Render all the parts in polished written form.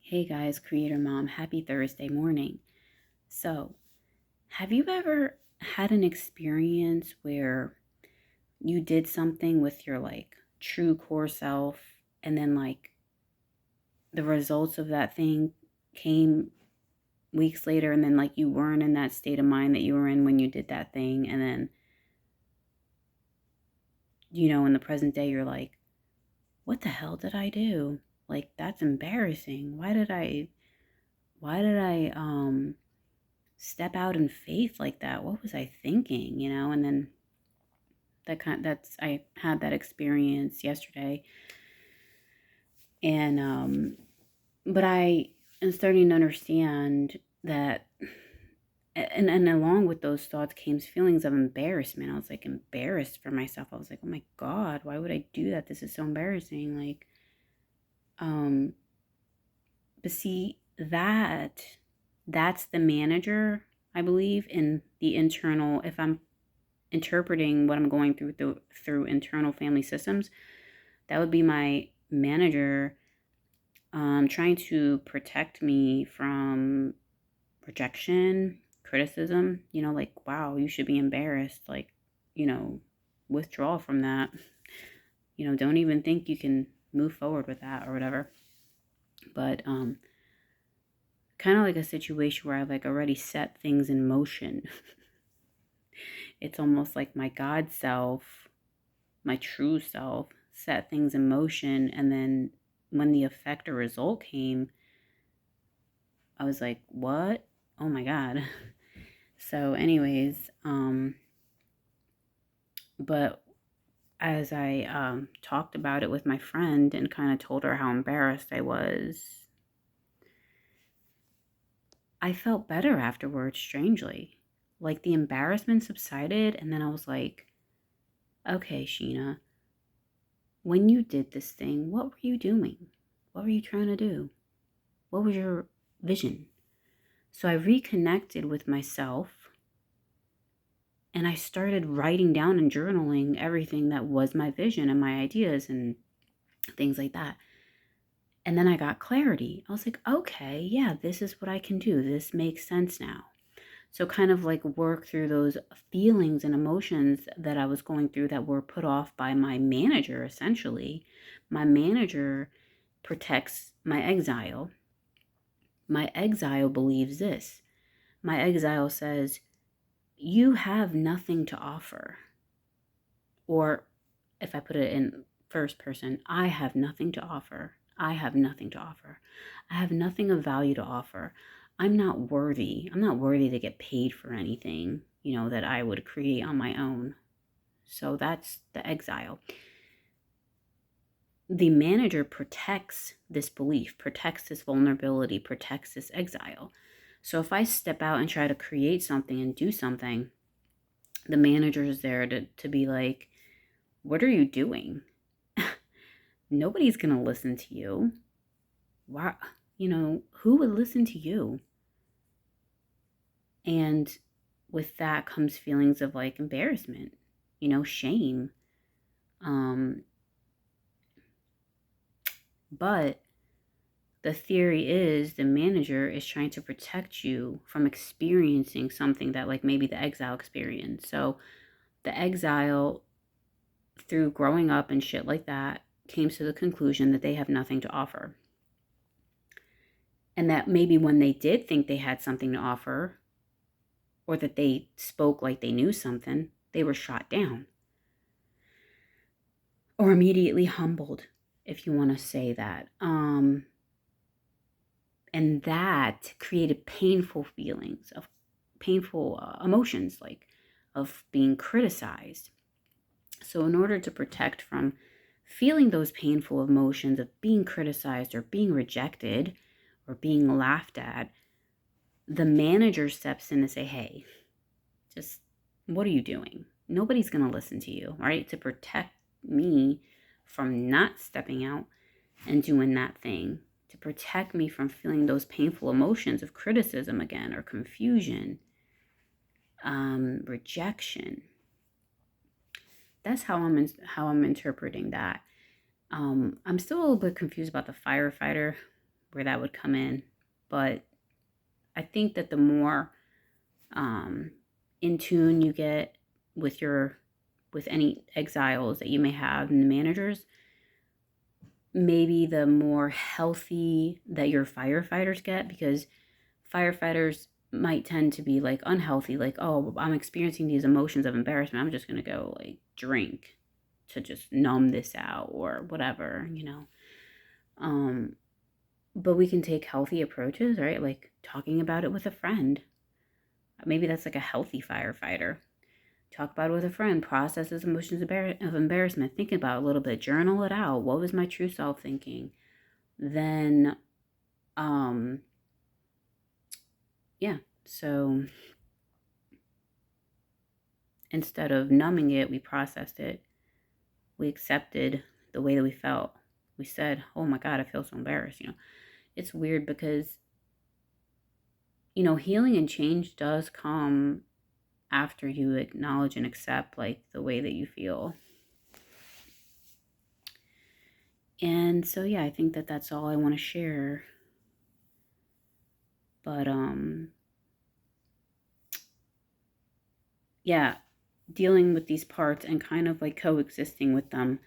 Hey guys, Creator Mom, happy Thursday morning. So, have you ever had an experience where you did something with your true core self and then the results of that thing came weeks later and then you weren't in that state of mind that you were in when you did that thing and then in the present day you're like, what the hell did I do? Like, that's embarrassing. Why did I step out in faith like that? What was I thinking? And then I had that experience yesterday, and but I am starting to understand that, and along with those thoughts came feelings of embarrassment. I was like embarrassed for myself. I was like, oh my God, why would I do that? This is so embarrassing. Um but see, that's the manager, I believe, in the internal. If I'm interpreting what I'm going through internal family systems, that would be my manager, trying to protect me from rejection, criticism. Wow, you should be embarrassed. Withdraw from that. Don't even think you can move forward with that or whatever. But kind of like a situation where I've already set things in motion. It's almost like my God self, my true self, set things in motion, and then when the effect or result came, I was like, what? Oh my God. So anyways, but as I talked about it with my friend and kind of told her how embarrassed I was, I felt better afterwards, strangely. Like the embarrassment subsided, and then I was like, okay, Sheena, when you did this thing, what were you doing? What were you trying to do? What was your vision? So I reconnected with myself and I started writing down and journaling everything that was my vision and my ideas and things like that. And then I got clarity. I was like, okay, yeah, this is what I can do. This makes sense now. So kind of work through those feelings and emotions that I was going through that were put off by my manager, essentially. My manager protects my exile. My exile believes this. My exile says, you have nothing to offer. Or if I put it in first person, I have nothing to offer. I have nothing to offer. I have nothing of value to offer. I'm not worthy. I'm not worthy to get paid for anything, that I would create on my own. So that's the exile. The manager protects this belief, protects this vulnerability, protects this exile. So if I step out and try to create something and do something, the manager is there to be like, what are you doing? Nobody's going to listen to you. Why, who would listen to you? And with that comes feelings of embarrassment, shame. But the theory is the manager is trying to protect you from experiencing something that maybe the exile experience. So the exile, through growing up and shit like that, came to the conclusion that they have nothing to offer. And that maybe when they did think they had something to offer, or that they spoke like they knew something, they were shot down. Or immediately humbled, if you want to say that. And that created painful feelings of painful emotions, of being criticized. So in order to protect from feeling those painful emotions of being criticized or being rejected or being laughed at, the manager steps in to say, hey, just what are you doing? Nobody's going to listen to you, right? To protect me from not stepping out and doing that thing, to protect me from feeling those painful emotions of criticism again, or confusion, rejection. That's how I'm interpreting that. I'm still a little bit confused about the firefighter where that would come in. But I think that the more in tune you get with any exiles that you may have and the managers, maybe the more healthy that your firefighters get, because firefighters might tend to be like unhealthy, like, oh, I'm experiencing these emotions of embarrassment, I'm just gonna go like drink to just numb this out or whatever. But we can take healthy approaches, right? Like talking about it with a friend. Maybe that's like a healthy firefighter. Talk about it with a friend, process his emotions of embarrassment, think about it a little bit, journal it out. What was my true self thinking? Then, yeah. So instead of numbing it, we processed it. We accepted the way that we felt. We said, oh my God, I feel so embarrassed. It's weird because, healing and change does come after you acknowledge and accept like the way that you feel. And so, yeah, I think that that's all I want to share. But, yeah, dealing with these parts and kind of like coexisting with them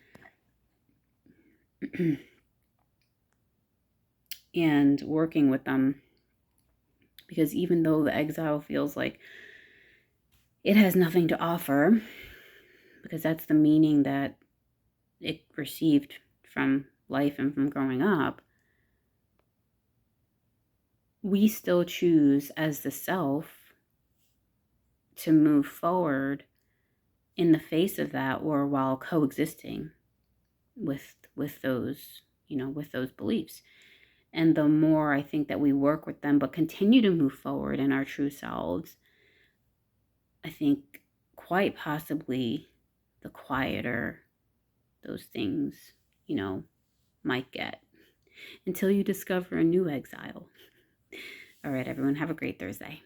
and working with them. Because even though the exile feels like it has nothing to offer, because that's the meaning that it received from life and from growing up, we still choose as the self to move forward in the face of that, or while coexisting with those with those beliefs. And the more I think that we work with them but continue to move forward in our true selves, I think quite possibly the quieter those things might get, until you discover a new exile. All right, everyone, have a great Thursday.